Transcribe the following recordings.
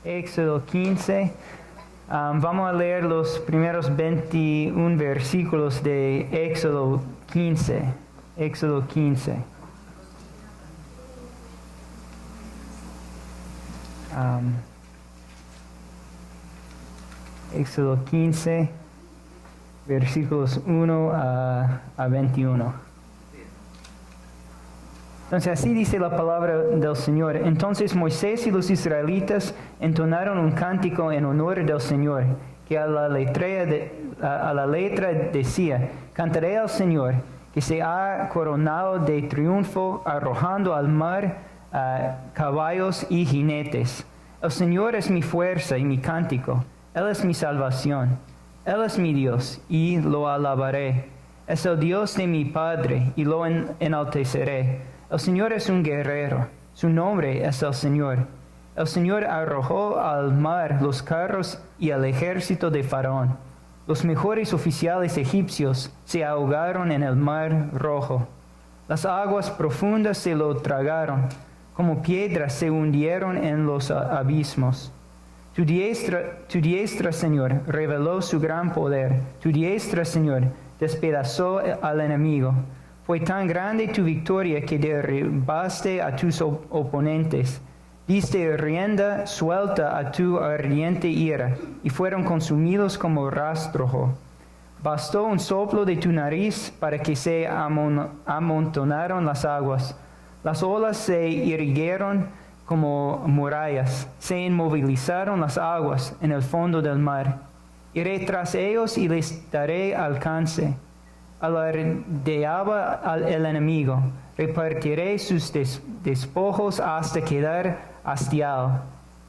Éxodo 15. Vamos a leer los primeros 21 versículos de Éxodo 15. Éxodo 15. Éxodo 15, versículos 1 a 21. Entonces así dice la palabra del Señor. Entonces Moisés y los israelitas entonaron un cántico en honor del Señor, que a la letra decía: cantaré al Señor, que se ha coronado de triunfo, arrojando al mar caballos y jinetes. El Señor es mi fuerza y mi cántico, Él es mi salvación, Él es mi Dios, y lo alabaré. Es el Dios de mi Padre, y lo enalteceré. El Señor es un guerrero, su nombre es el Señor. El Señor arrojó al mar los carros y el ejército de Faraón. Los mejores oficiales egipcios se ahogaron en el mar rojo. Las aguas profundas se lo tragaron, como piedras se hundieron en los abismos. Tu diestra, Señor, reveló su gran poder. Tu diestra, Señor, despedazó al enemigo. Fue tan grande tu victoria que derribaste a tus oponentes. Diste rienda suelta a tu ardiente ira, y fueron consumidos como rastrojo. Bastó un soplo de tu nariz para que se amontonaron las aguas. Las olas se irguieron como murallas, se inmovilizaron las aguas en el fondo del mar. Iré tras ellos y les daré alcance. Alardeaba el enemigo, repartiré sus despojos hasta quedar hastiado.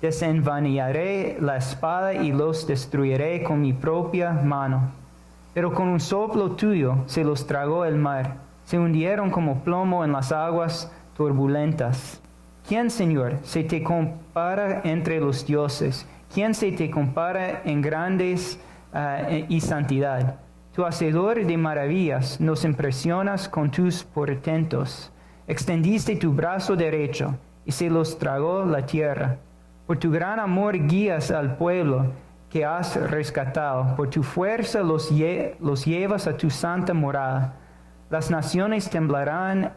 Desenvainaré la espada y los destruiré con mi propia mano. Pero con un soplo tuyo se los tragó el mar, se hundieron como plomo en las aguas turbulentas. ¿Quién, Señor, se te compara entre los dioses? ¿Quién se te compara en grandes y santidad? Tu hacedor de maravillas, nos impresionas con tus portentos. Extendiste tu brazo derecho y se los tragó la tierra. Por tu gran amor guías al pueblo que has rescatado. Por tu fuerza los llevas a tu santa morada. Las naciones temblarán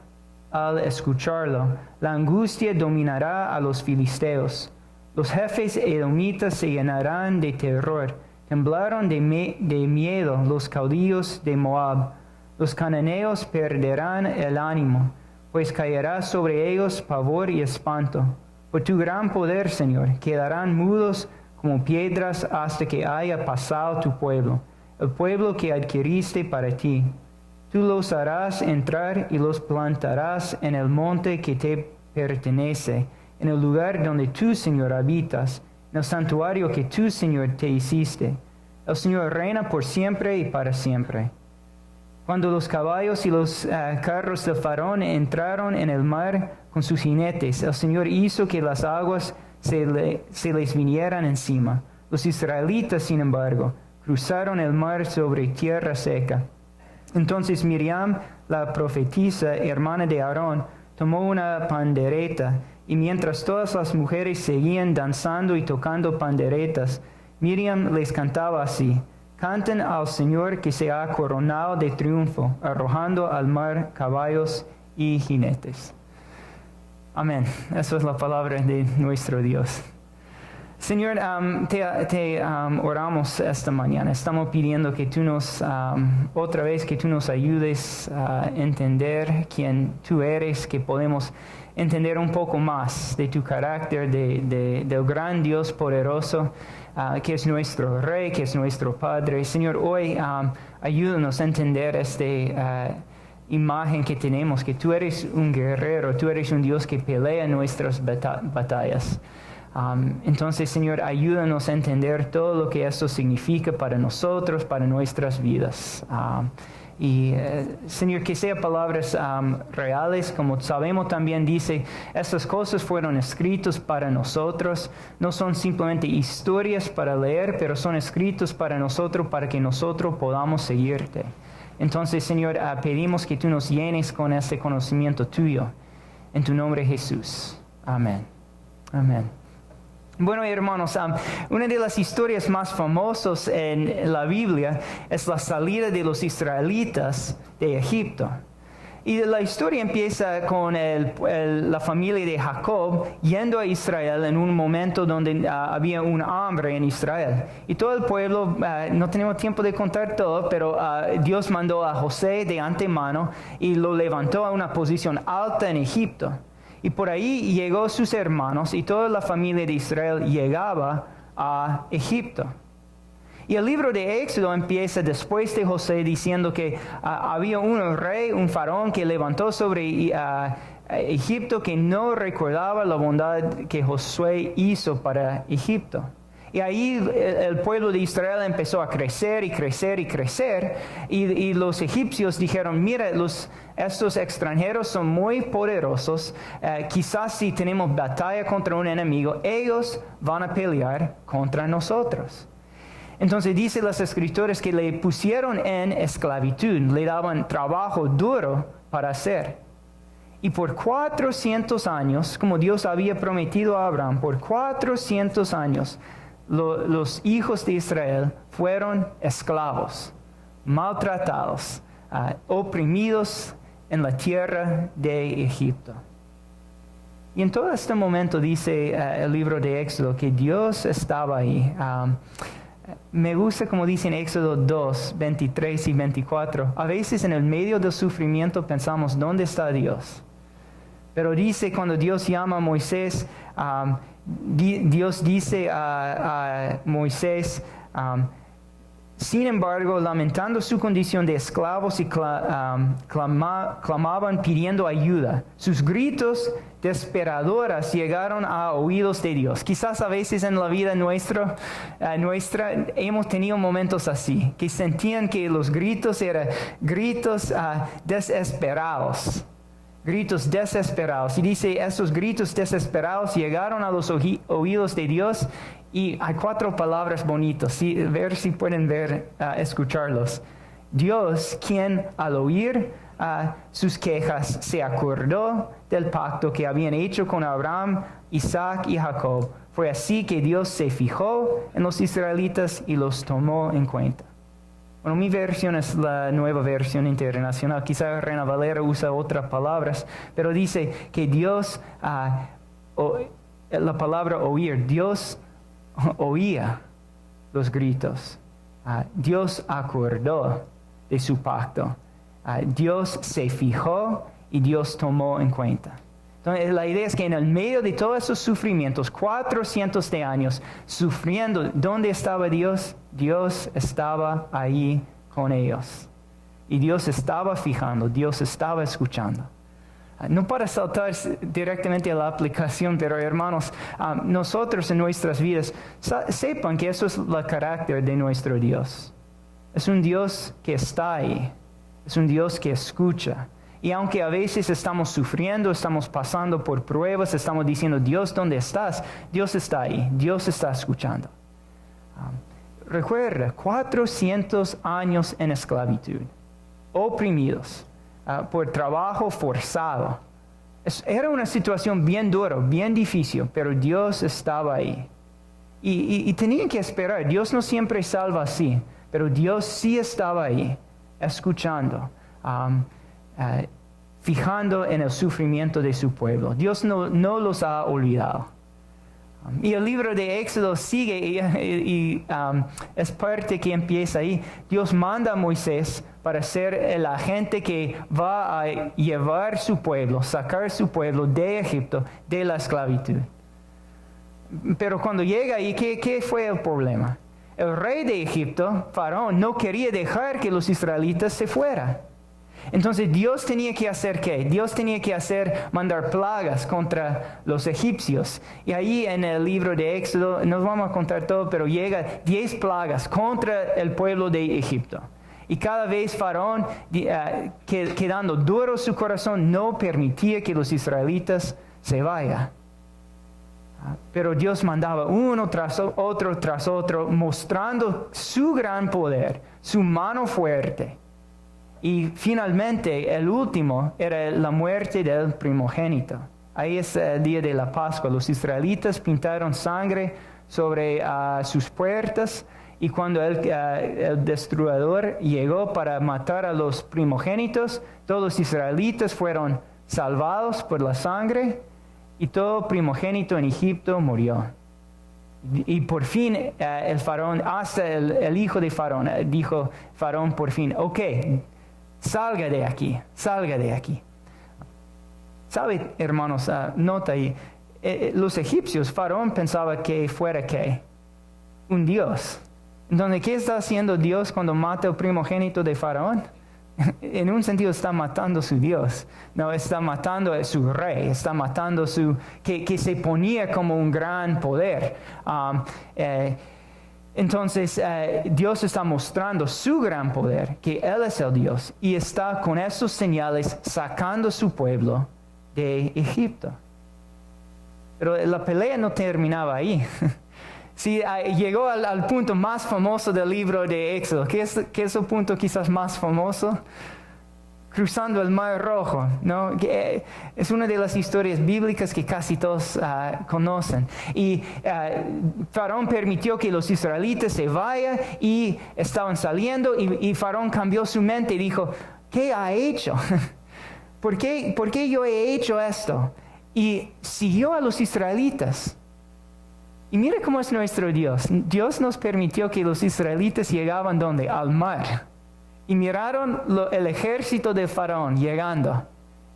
al escucharlo. La angustia dominará a los filisteos. Los jefes edomitas se llenarán de terror. Temblaron de miedo los caudillos de Moab. Los cananeos perderán el ánimo, pues caerá sobre ellos pavor y espanto. Por tu gran poder, Señor, quedarán mudos como piedras hasta que haya pasado tu pueblo, el pueblo que adquiriste para ti. Tú los harás entrar y los plantarás en el monte que te pertenece, en el lugar donde tú, Señor, habitas, en el santuario que tú, Señor, te hiciste. El Señor reina por siempre y para siempre. Cuando los caballos y los carros del Faraón entraron en el mar con sus jinetes, el Señor hizo que las aguas se les vinieran encima. Los israelitas, sin embargo, cruzaron el mar sobre tierra seca. Entonces Miriam, la profetisa, hermana de Aarón, tomó una pandereta, y mientras todas las mujeres seguían danzando y tocando panderetas, Miriam les cantaba así: canten al Señor que se ha coronado de triunfo, arrojando al mar caballos y jinetes. Amén. Esa es la palabra de nuestro Dios. Señor, te oramos esta mañana. Estamos pidiendo que tú otra vez que tú nos ayudes a entender quién tú eres, que podemos entender un poco más de tu carácter, del gran Dios poderoso, que es nuestro Rey, que es nuestro Padre. Señor, hoy ayúdanos a entender esta imagen que tenemos, que tú eres un guerrero, tú eres un Dios que pelea nuestras batallas. Entonces, Señor, ayúdanos a entender todo lo que esto significa para nosotros, para nuestras vidas. Señor, que sean palabras reales, como sabemos también dice, estas cosas fueron escritas para nosotros, no son simplemente historias para leer, pero son escritos para nosotros, para que nosotros podamos seguirte. Entonces, Señor, pedimos que tú nos llenes con este conocimiento tuyo, en tu nombre Jesús. Amén. Amén. Bueno, hermanos, una de las historias más famosas en la Biblia es la salida de los israelitas de Egipto. Y la historia empieza con la familia de Jacob yendo a Israel en un momento donde había un hambre en Israel. Y todo el pueblo, no tenemos tiempo de contar todo, pero Dios mandó a José de antemano y lo levantó a una posición alta en Egipto. Y por ahí llegó sus hermanos y toda la familia de Israel llegaba a Egipto. Y el libro de Éxodo empieza después de José diciendo que había un rey, un faraón que levantó sobre Egipto que no recordaba la bondad que Josué hizo para Egipto. Y ahí el pueblo de Israel empezó a crecer y crecer y crecer. Y los egipcios dijeron, mira, estos extranjeros son muy poderosos. Quizás si tenemos batalla contra un enemigo, ellos van a pelear contra nosotros. Entonces dice las escrituras que le pusieron en esclavitud, le daban trabajo duro para hacer. Y por 400 años, como Dios había prometido a Abraham, por 400 años, los hijos de Israel fueron esclavos, maltratados, oprimidos en la tierra de Egipto. Y en todo este momento dice el libro de Éxodo que Dios estaba ahí. Me gusta como dice en Éxodo 2, 23 y 24. A veces en el medio del sufrimiento pensamos, ¿dónde está Dios? Pero dice cuando Dios llama a Moisés, Dios dice a Moisés, sin embargo, lamentando su condición de esclavos y clamaban pidiendo ayuda. Sus gritos desesperadoras llegaron a oídos de Dios. Quizás a veces en la vida nuestra hemos tenido momentos así, que sentían que los gritos eran gritos desesperados. Gritos desesperados. Y dice, esos gritos desesperados llegaron a los oídos de Dios. Y hay 4 palabras bonitas. Ver si pueden escucharlos. Dios, quien al oír sus quejas se acordó del pacto que habían hecho con Abraham, Isaac y Jacob. Fue así que Dios se fijó en los israelitas y los tomó en cuenta. Bueno, mi versión es la nueva versión internacional. Quizá Reina Valera usa otras palabras, pero dice que Dios, la palabra oír, Dios oía los gritos. Dios acordó de su pacto. Dios se fijó y Dios tomó en cuenta. Entonces, la idea es que en el medio de todos esos sufrimientos, 400 de años sufriendo, ¿dónde estaba Dios? Dios estaba ahí con ellos. Y Dios estaba fijando, Dios estaba escuchando. No para saltar directamente a la aplicación, pero hermanos, nosotros en nuestras vidas, sepan que eso es el carácter de nuestro Dios. Es un Dios que está ahí, es un Dios que escucha. Y aunque a veces estamos sufriendo, estamos pasando por pruebas, estamos diciendo, Dios, ¿dónde estás? Dios está ahí, Dios está escuchando. Recuerda, 400 años en esclavitud, oprimidos por trabajo forzado. Era una situación bien dura, bien difícil, pero Dios estaba ahí. Y tenían que esperar. Dios no siempre salva así, pero Dios sí estaba ahí, escuchando, fijando en el sufrimiento de su pueblo. Dios no los ha olvidado. Y el libro de Éxodo sigue y es parte que empieza ahí. Dios manda a Moisés para ser el agente que va a llevar su pueblo, sacar su pueblo de Egipto, de la esclavitud. Pero cuando llega ahí, ¿qué fue el problema? El rey de Egipto, Faraón, no quería dejar que los israelitas se fueran. Entonces Dios tenía que hacer ¿qué? Dios tenía que mandar plagas contra los egipcios. Y ahí en el libro de Éxodo, no vamos a contar todo, pero llega 10 plagas contra el pueblo de Egipto. Y cada vez Faraón, quedando duro su corazón, no permitía que los israelitas se vayan. Pero Dios mandaba uno tras otro, mostrando su gran poder, su mano fuerte. Y finalmente, el último era la muerte del primogénito. Ahí es el día de la Pascua. Los israelitas pintaron sangre sobre sus puertas, y cuando el destruidor llegó para matar a los primogénitos, todos los israelitas fueron salvados por la sangre, y todo primogénito en Egipto murió. Y por fin el faraón, hasta el hijo de faraón, dijo faraón por fin, ok, salga de aquí. ¿Sabe, hermanos? Nota ahí, los egipcios, faraón pensaba que fuera ¿qué? Un dios. Entonces, ¿qué está haciendo Dios cuando mata al primogénito de faraón? En un sentido está matando a su Dios, no está matando a su rey, está matando que se ponía como un gran poder. Entonces Dios está mostrando su gran poder, que Él es el Dios, y está con esos señales sacando a su pueblo de Egipto. Pero la pelea no terminaba ahí. Sí, llegó al punto más famoso del libro de Éxodo. ¿Qué es el punto quizás más famoso? Cruzando el Mar Rojo, ¿no? Que es una de las historias bíblicas que casi todos conocen. Y Faraón permitió que los israelitas se vayan, y estaban saliendo, y Faraón cambió su mente y dijo, ¿qué ha hecho? ¿Por qué yo he hecho esto? Y siguió a los israelitas. Y mira cómo es nuestro Dios. Dios nos permitió que los israelitas llegaban ¿dónde? Al mar. Y miraron el ejército de Faraón llegando.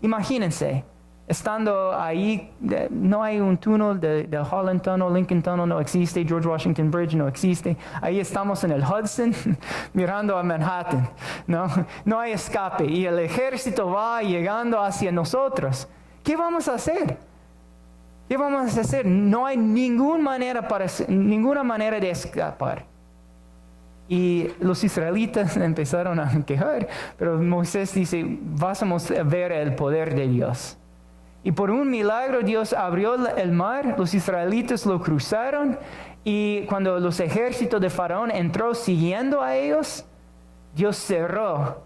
Imagínense, estando ahí, no hay un túnel del Holland Tunnel, Lincoln Tunnel no existe, George Washington Bridge no existe. Ahí estamos en el Hudson, mirando a Manhattan. No hay escape. Y el ejército va llegando hacia nosotros. ¿Qué vamos a hacer? ¿Qué vamos a hacer? No hay ninguna manera de escapar. Y los israelitas empezaron a quejar, pero Moisés dice, vamos a ver el poder de Dios. Y por un milagro Dios abrió el mar, los israelitas lo cruzaron, y cuando los ejércitos de Faraón entró siguiendo a ellos, Dios cerró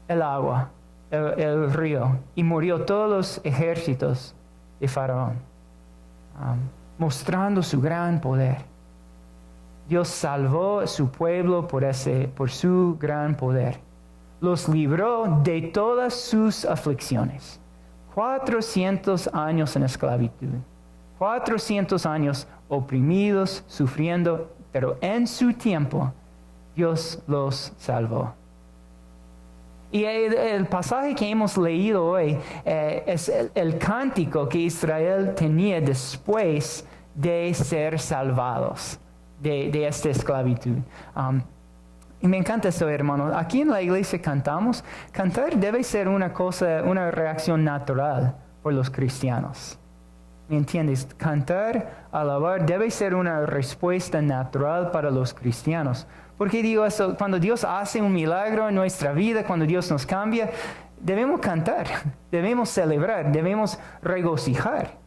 el agua, el río, y murió todos los ejércitos de Faraón. Mostrando su gran poder. Dios salvó a su pueblo por su gran poder. Los libró de todas sus aflicciones. 400 años en esclavitud. 400 años oprimidos, sufriendo, pero en su tiempo Dios los salvó. Y el pasaje que hemos leído hoy es el cántico que Israel tenía después de ser salvados de esta esclavitud. Y me encanta eso, hermanos. Aquí en la iglesia cantamos. Cantar debe ser una reacción natural por los cristianos. ¿Me entiendes? Cantar, alabar, debe ser una respuesta natural para los cristianos. ¿Por qué digo eso? Cuando Dios hace un milagro en nuestra vida, cuando Dios nos cambia, debemos cantar, debemos celebrar, debemos regocijar.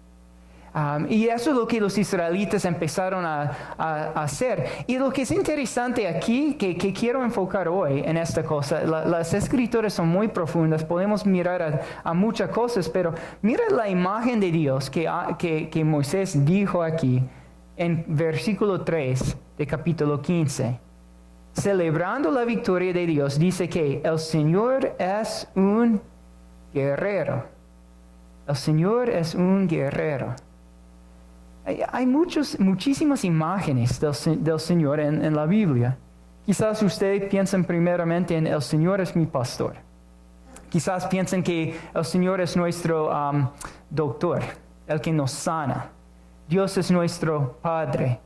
Y eso es lo que los israelitas empezaron a hacer. Y lo que es interesante aquí, que quiero enfocar hoy en esta cosa, las escrituras son muy profundas, podemos mirar a muchas cosas, pero mira la imagen de Dios que Moisés dijo aquí en versículo 3 de capítulo 15. Celebrando la victoria de Dios, dice que el Señor es un guerrero. El Señor es un guerrero. Hay muchísimas imágenes del Señor en la Biblia. Quizás ustedes piensen primeramente en el Señor es mi pastor. Quizás piensen que el Señor es nuestro doctor, el que nos sana. Dios es nuestro Padre.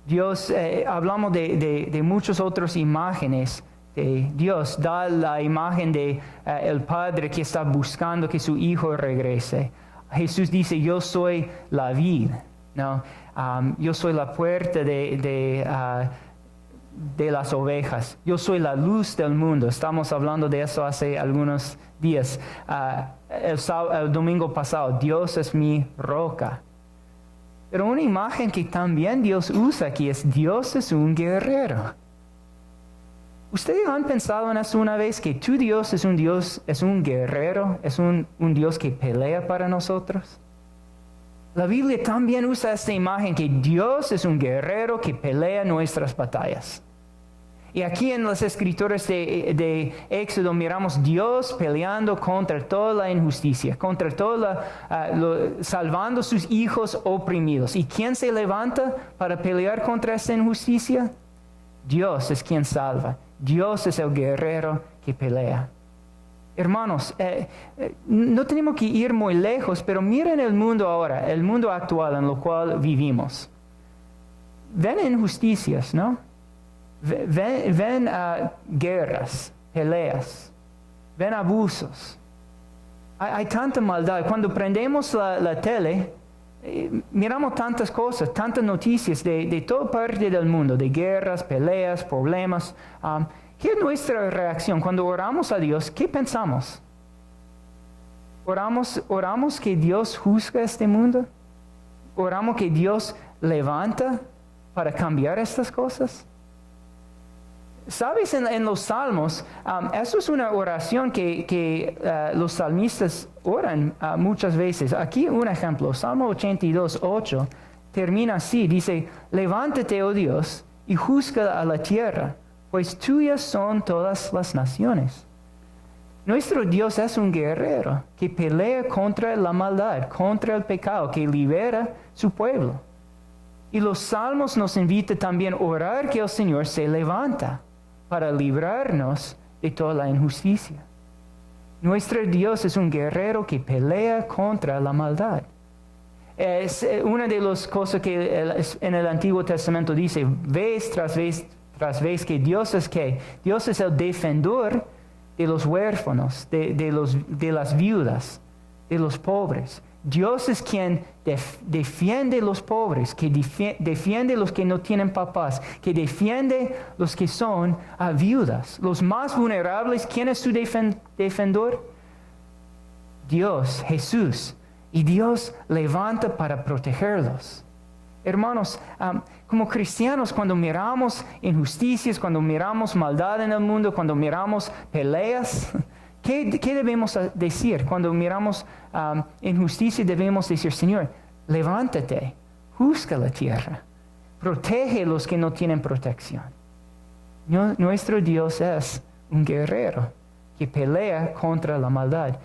Dios, hablamos de muchas otras imágenes de Dios. Da la imagen de el Padre que está buscando que su Hijo regrese. Jesús dice, yo soy la vid, ¿no? Yo soy la puerta de las ovejas. Yo soy la luz del mundo. Estamos hablando de eso hace algunos días. El domingo pasado, Dios es mi roca. Pero una imagen que también Dios usa aquí es Dios es un guerrero. ¿Ustedes han pensado en eso una vez? Que tu Dios, es un guerrero, es un Dios que pelea para nosotros. La Biblia también usa esta imagen que Dios es un guerrero que pelea nuestras batallas. Y aquí en las escrituras de Éxodo miramos Dios peleando contra toda la injusticia, contra salvando sus hijos oprimidos. ¿Y quién se levanta para pelear contra esa injusticia? Dios es quien salva. Dios es el guerrero que pelea. Hermanos, no tenemos que ir muy lejos, pero miren el mundo ahora, el mundo actual en el cual vivimos. Ven injusticias, ¿no? Ven guerras, peleas, ven abusos. Hay tanta maldad. Cuando prendemos la tele, miramos tantas cosas, tantas noticias de toda parte del mundo, de guerras, peleas, problemas. ¿Qué es nuestra reacción? Cuando oramos a Dios, ¿qué pensamos? ¿Oramos que Dios juzga este mundo? ¿Oramos que Dios levanta para cambiar estas cosas? ¿Sabes? En los Salmos, eso es una oración que los salmistas oran muchas veces. Aquí un ejemplo, Salmo 82, 8, termina así, dice, levántate, oh Dios, y juzga a la tierra, pues tuyas son todas las naciones. Nuestro Dios es un guerrero que pelea contra la maldad, contra el pecado, que libera su pueblo. Y los Salmos nos invitan también a orar que el Señor se levanta para librarnos de toda la injusticia. Nuestro Dios es un guerrero que pelea contra la maldad. Es una de las cosas que en el Antiguo Testamento dice, vez tras vez que Dios es ¿qué? Dios es el defensor de los huérfanos, de las viudas, de los pobres. Dios es quien defiende a los pobres, que defiende a los que no tienen papás, que defiende a los que son viudas. Los más vulnerables, ¿quién es su defensor? Dios, Jesús. Y Dios levanta para protegerlos. Hermanos, como cristianos, cuando miramos injusticias, cuando miramos maldad en el mundo, cuando miramos peleas, ¿qué debemos decir? Cuando miramos injusticia, debemos decir, Señor, levántate, juzga la tierra, protege a los que no tienen protección. Nuestro Dios es un guerrero que pelea contra la maldad.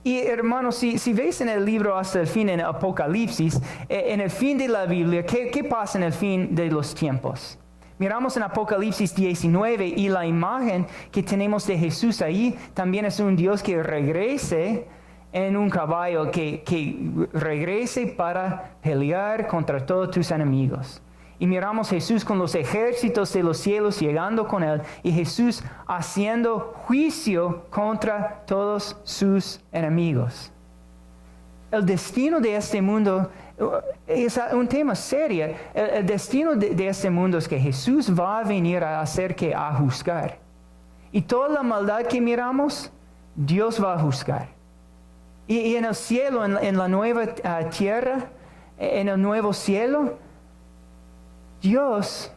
Y hermanos, si ves en el libro hasta el fin, en Apocalipsis, en el fin de la Biblia, ¿qué pasa en el fin de los tiempos? Miramos en Apocalipsis 19 y la imagen que tenemos de Jesús ahí también es un Dios que regrese en un caballo, que regrese para pelear contra todos tus enemigos. Y miramos Jesús con los ejércitos de los cielos llegando con él y Jesús haciendo juicio contra todos sus enemigos. El destino de este mundo es un tema serio. El destino de este mundo es que Jesús va a venir a hacer que a juzgar. Y toda la maldad que miramos, Dios va a juzgar. Y en el cielo, en la nueva tierra, en el nuevo cielo, Dios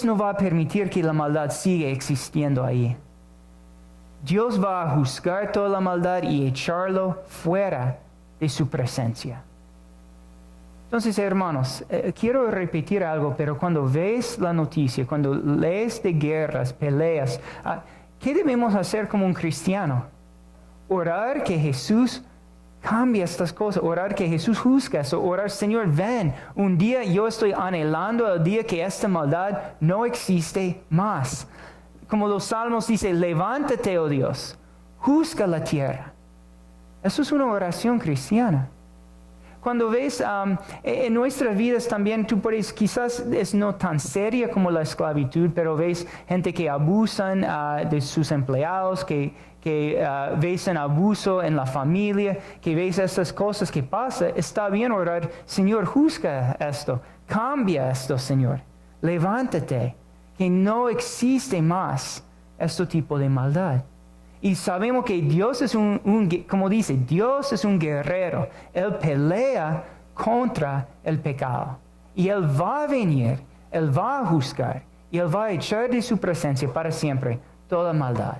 no va a permitir que la maldad siga existiendo ahí. Dios va a juzgar toda la maldad y echarlo fuera de su presencia. Entonces, hermanos, quiero repetir algo, pero cuando ves la noticia, cuando lees de guerras, peleas, ¿qué debemos hacer como un cristiano? Orar que Jesús cambie estas cosas, orar que Jesús juzgue eso, orar, Señor, ven, un día yo estoy anhelando el día que esta maldad no existe más. Como los salmos dicen, levántate, oh Dios, juzga la tierra. Eso es una oración cristiana. Cuando ves en nuestras vidas también, tú puedes, quizás es no tan seria como la esclavitud, pero ves gente que abusan de sus empleados, que ves en abuso en la familia, que ves estas cosas que pasan. Está bien orar, Señor, juzga esto, cambia esto, Señor, levántate, que no existe más este tipo de maldad. Y sabemos que Dios es como dice, Dios es un guerrero. Él pelea contra el pecado. Y Él va a venir, Él va a juzgar. y Él va a echar de su presencia para siempre toda maldad.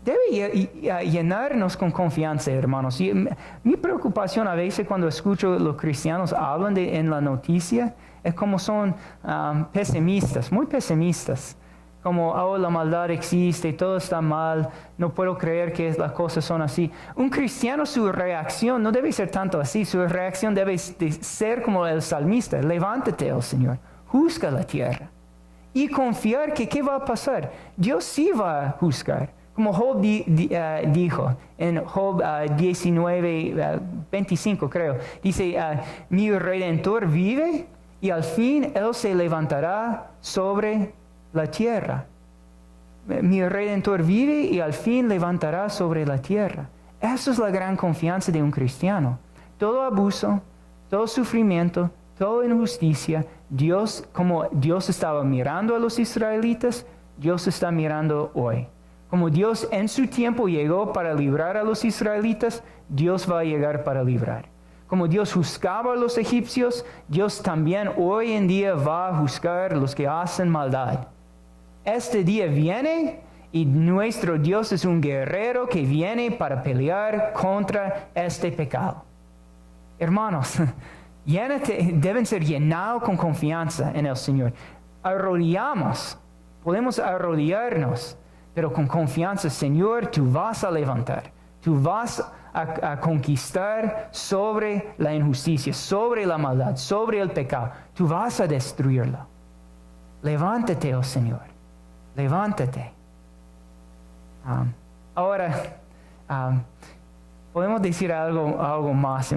Debe llenarnos con confianza, hermanos. Y mi preocupación a veces cuando escucho los cristianos hablan en la noticia es como son pesimistas, muy pesimistas. Como, oh, la maldad existe, todo está mal, no puedo creer que las cosas son así. Un cristiano, su reacción no debe ser tanto así, su reacción debe ser como el salmista: levántate, oh Señor, juzga la tierra. Y confiar que ¿qué va a pasar? Dios sí va a juzgar. Como Job dijo en Job 19, 25 creo, dice, mi Redentor vive y al fin Él se levantará sobre la tierra. Mi Redentor vive y al fin levantará sobre la tierra. Esa es la gran confianza de un cristiano. Todo abuso, todo sufrimiento, toda injusticia, Dios, como Dios estaba mirando a los israelitas, Dios está mirando hoy. Como Dios en su tiempo llegó para librar a los israelitas, Dios va a llegar para librar. Como Dios juzgaba a los egipcios, Dios también hoy en día va a juzgar a los que hacen maldad. Este día viene y nuestro Dios es un guerrero que viene para pelear contra este pecado. Hermanos, deben ser llenados con confianza en el Señor. Podemos arrodillarnos, pero con confianza: Señor, tú vas a levantar, tú vas a conquistar sobre la injusticia, sobre la maldad, sobre el pecado. Tú vas a destruirlo. Levántate, oh Señor, levántate. Ahora, podemos decir algo más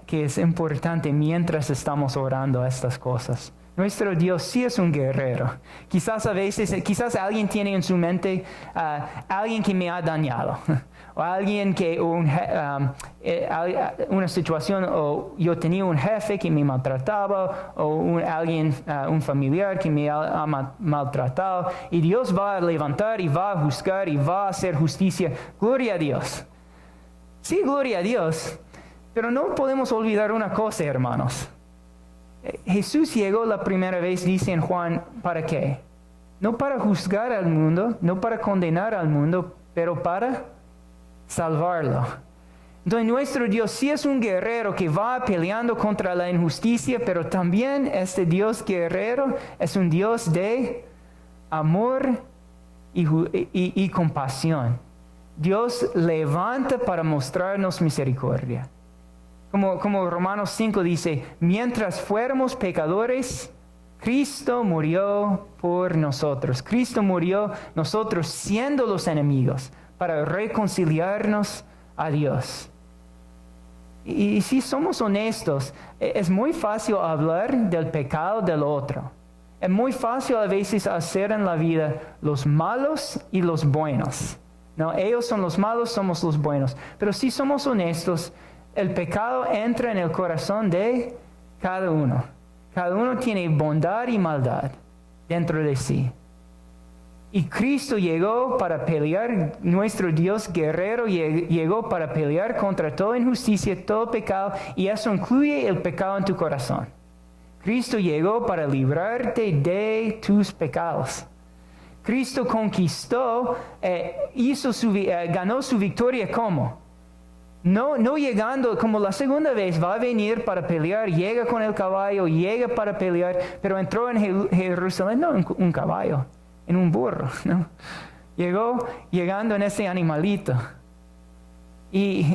que es importante mientras estamos orando estas cosas. Nuestro Dios sí es un guerrero. Quizás alguien tiene en su mente alguien que me ha dañado, o alguien una situación, o yo tenía un jefe que me maltrataba, o un familiar que me ha maltratado, y Dios va a levantar y va a juzgar y va a hacer justicia. Gloria a Dios. Sí, gloria a Dios. Pero no podemos olvidar una cosa, hermanos. Jesús llegó la primera vez, dice en Juan, ¿para qué? No para juzgar al mundo, no para condenar al mundo, pero para salvarlo. Entonces nuestro Dios sí es un guerrero que va peleando contra la injusticia, pero también este Dios guerrero es un Dios de amor y compasión. Dios levanta para mostrarnos misericordia. Como Romanos 5 dice, mientras fuéramos pecadores, Cristo murió por nosotros. Cristo murió nosotros siendo los enemigos para reconciliarnos a Dios. Y si somos honestos, es muy fácil hablar del pecado del otro. Es muy fácil a veces hacer en la vida los malos y los buenos. No, ellos son los malos, somos los buenos. Pero si somos honestos, el pecado entra en el corazón de cada uno. Cada uno tiene bondad y maldad dentro de sí. Y Cristo llegó para pelear, nuestro Dios guerrero llegó para pelear contra toda injusticia, todo pecado, y eso incluye el pecado en tu corazón. Cristo llegó para librarte de tus pecados. Cristo conquistó, ganó su victoria ¿cómo? No llegando como la segunda vez, va a venir para pelear, llega con el caballo, llega para pelear, pero entró en Jerusalén, no en un caballo, en un burro, ¿no? Llegando en ese animalito. Y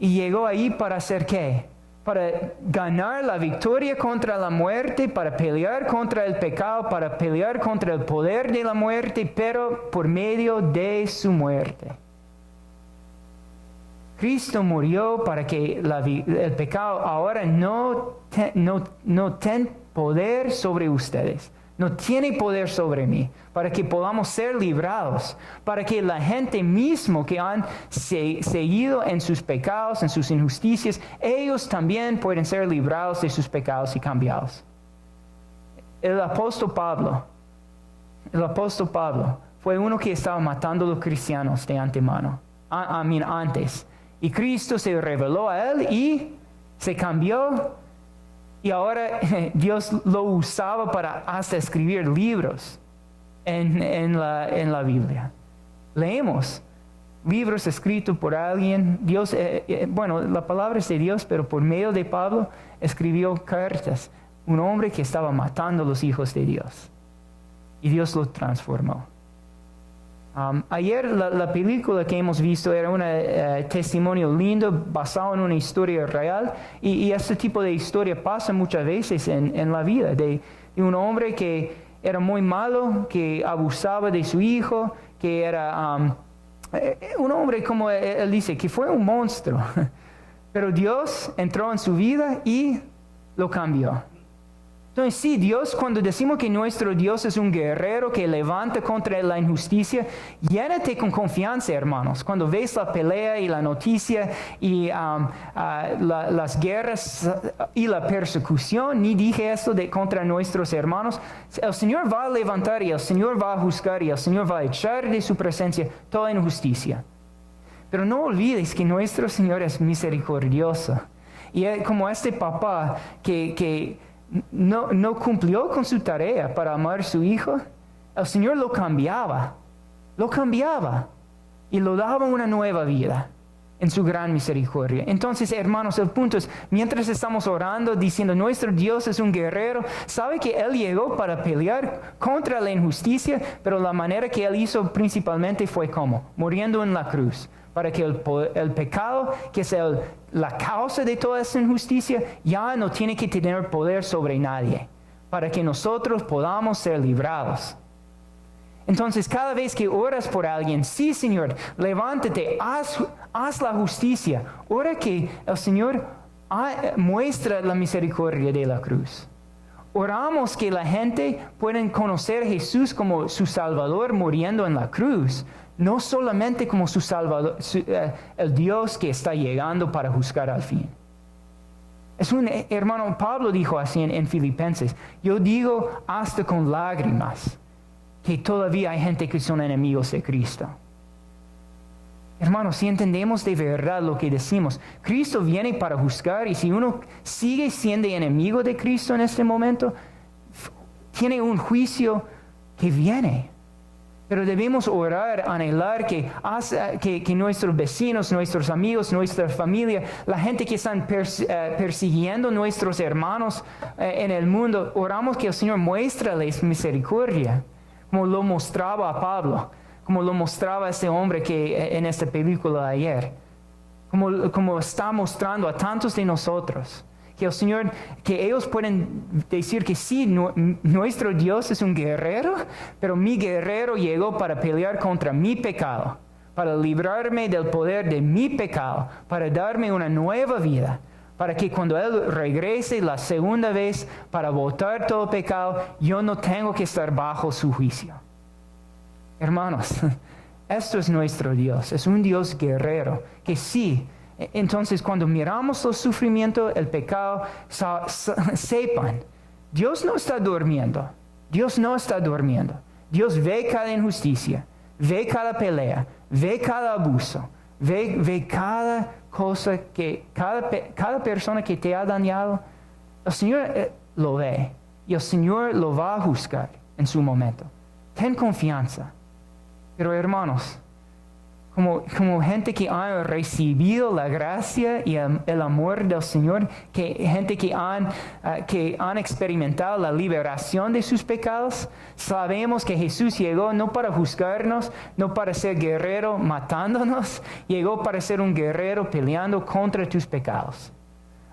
llegó ahí para hacer ¿qué? Para ganar la victoria contra la muerte, para pelear contra el pecado, para pelear contra el poder de la muerte, pero por medio de su muerte. Cristo murió para que el pecado ahora no tenga poder sobre ustedes. No tiene poder sobre mí. Para que podamos ser librados. Para que la gente mismo que han seguido en sus pecados, en sus injusticias, ellos también pueden ser librados de sus pecados y cambiados. El apóstol Pablo fue uno que estaba matando a los cristianos de antemano. Antes. Y Cristo se reveló a él y se cambió Y ahora Dios lo usaba para hasta escribir libros en la Biblia. Leemos libros escritos por alguien. Dios, la palabra es de Dios, pero por medio de Pablo escribió cartas. Un hombre que estaba matando a los hijos de Dios. Y Dios lo transformó. Ayer la película que hemos visto era un testimonio lindo basado en una historia real. Y este tipo de historia pasa muchas veces en la vida de un hombre que era muy malo, que abusaba de su hijo, que era un hombre, como él dice, que fue un monstruo. Pero Dios entró en su vida y lo cambió. Entonces sí, Dios, cuando decimos que nuestro Dios es un guerrero que levanta contra la injusticia, llénate con confianza, hermanos. Cuando ves la pelea y la noticia y las guerras y la persecución, ni dije esto contra nuestros hermanos, el Señor va a levantar y el Señor va a juzgar y el Señor va a echar de su presencia toda injusticia. Pero no olvides que nuestro Señor es misericordioso. Y como este papá que no cumplió con su tarea para amar a su hijo, el Señor lo cambiaba y lo daba una nueva vida en su gran misericordia. Entonces, hermanos, el punto es, mientras estamos orando, diciendo, nuestro Dios es un guerrero, sabe que Él llegó para pelear contra la injusticia, pero la manera que Él hizo principalmente fue como, muriendo en la cruz, para que el pecado, que es la causa de toda esa injusticia, ya no tiene que tener poder sobre nadie, para que nosotros podamos ser librados. Entonces, cada vez que oras por alguien, sí, Señor, levántate, haz la justicia. Ora que el Señor muestra la misericordia de la cruz. Oramos que la gente pueda conocer a Jesús como su Salvador muriendo en la cruz, no solamente como su Salvador, el Dios que está llegando para juzgar al fin. Hermano Pablo dijo así en Filipenses, yo digo hasta con lágrimas que todavía hay gente que son enemigos de Cristo. Hermanos, si entendemos de verdad lo que decimos, Cristo viene para juzgar, y si uno sigue siendo enemigo de Cristo en este momento, tiene un juicio que viene. Pero debemos orar, anhelar que nuestros vecinos, nuestros amigos, nuestra familia, la gente que están persiguiendo a nuestros hermanos en el mundo, oramos que el Señor muéstrales misericordia, como lo mostraba a Pablo, como lo mostraba este hombre que en esta película de ayer, como está mostrando a tantos de nosotros, que el Señor, que ellos pueden decir que sí, nuestro Dios es un guerrero, pero mi guerrero llegó para pelear contra mi pecado, para librarme del poder de mi pecado, para darme una nueva vida, para que cuando Él regrese la segunda vez para botar todo pecado, yo no tengo que estar bajo su juicio. Hermanos, esto es nuestro Dios, es un Dios guerrero, que sí. Entonces, cuando miramos los sufrimientos, el pecado, sepan, Dios no está durmiendo. Dios no está durmiendo. Dios ve cada injusticia, ve cada pelea, ve cada abuso, ve cada cosa cada persona que te ha dañado. El Señor lo ve y el Señor lo va a juzgar en su momento. Ten confianza. Pero hermanos, como gente que ha recibido la gracia y el amor del Señor, gente que han experimentado la liberación de sus pecados, sabemos que Jesús llegó no para juzgarnos, no para ser guerrero matándonos, llegó para ser un guerrero peleando contra tus pecados.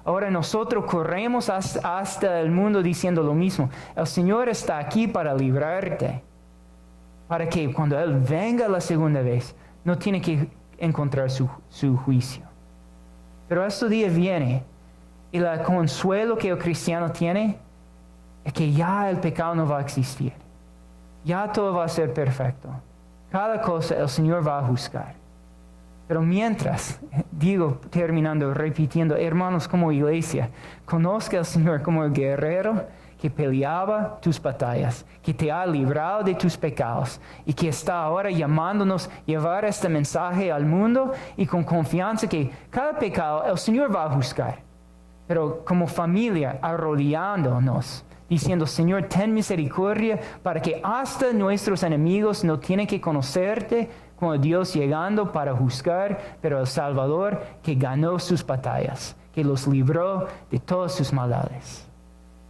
Ahora nosotros corremos hasta el mundo diciendo lo mismo. El Señor está aquí para librarte, para que cuando Él venga la segunda vez, no tiene que encontrar su juicio. Pero este día viene y el consuelo que el cristiano tiene es que ya el pecado no va a existir. Ya todo va a ser perfecto. Cada cosa el Señor va a juzgar. Pero mientras, terminando, repitiendo, hermanos, como iglesia, conozca al Señor como el guerrero que peleaba tus batallas, que te ha librado de tus pecados y que está ahora llamándonos a llevar este mensaje al mundo, y con confianza que cada pecado el Señor va a juzgar. pero como familia arrodillándonos, diciendo, Señor, ten misericordia para que hasta nuestros enemigos no tienen que conocerte como Dios llegando para juzgar, pero el Salvador que ganó sus batallas, que los libró de todas sus maldades.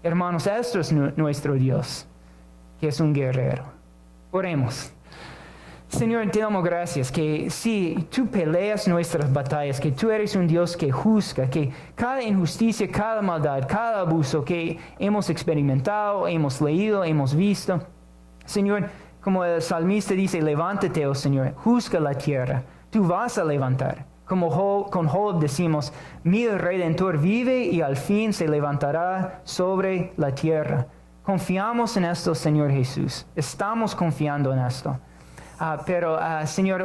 Hermanos, esto es nuestro Dios, que es un guerrero. Oremos. Señor, te damos gracias que sí, tú peleas nuestras batallas, que tú eres un Dios que juzga, que cada injusticia, cada maldad, cada abuso que hemos experimentado, hemos leído, hemos visto, Señor, como el salmista dice, levántate, oh Señor, juzga la tierra, tú vas a levantar. Como con Job decimos, mi Redentor vive y al fin se levantará sobre la tierra. Confiamos en esto, Señor Jesús, estamos confiando en esto. Pero Señor,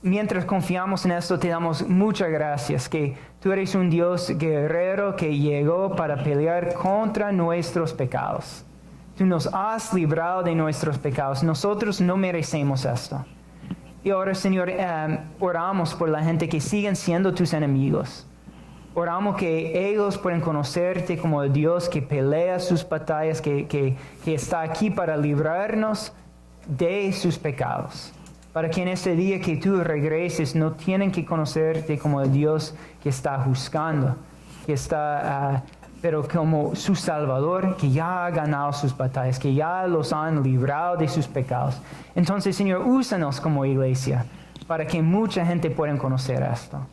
mientras confiamos en esto, te damos muchas gracias, que tú eres un Dios guerrero que llegó para pelear contra nuestros pecados. Tú nos has librado de nuestros pecados. Nosotros no merecemos esto. Y ahora, Señor, oramos por la gente que siguen siendo tus enemigos. Oramos que ellos puedan conocerte como el Dios que pelea sus batallas, que está aquí para librarnos de sus pecados, para que en ese día que tú regreses no tienen que conocerte como el Dios que está juzgando, que está, pero como su Salvador, que ya ha ganado sus batallas, que ya los han librado de sus pecados. Entonces, Señor, úsanos como iglesia para que mucha gente pueda conocer esto.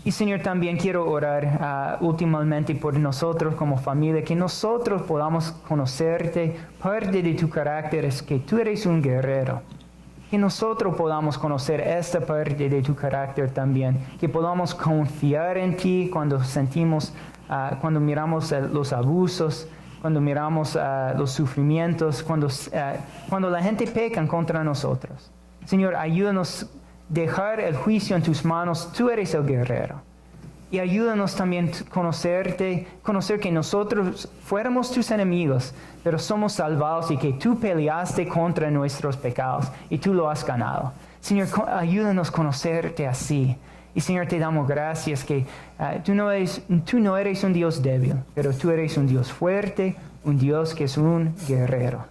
Y Señor, también quiero orar últimamente por nosotros como familia, que nosotros podamos conocerte. Parte de tu carácter es que tú eres un guerrero. Que nosotros podamos conocer esta parte de tu carácter también. Que podamos confiar en ti cuando sentimos, cuando miramos los abusos, cuando miramos los sufrimientos, cuando la gente peca contra nosotros. Señor, ayúdanos a dejar el juicio en tus manos. Tú eres el guerrero. Y ayúdanos también a conocer que nosotros fuéramos tus enemigos, pero somos salvados y que tú peleaste contra nuestros pecados y tú lo has ganado. Señor, ayúdanos a conocerte así. Y Señor, te damos gracias que tú no eres un Dios débil, pero tú eres un Dios fuerte, un Dios que es un guerrero.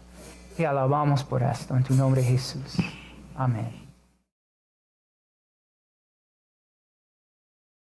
Te alabamos por esto, en tu nombre Jesús. Amén.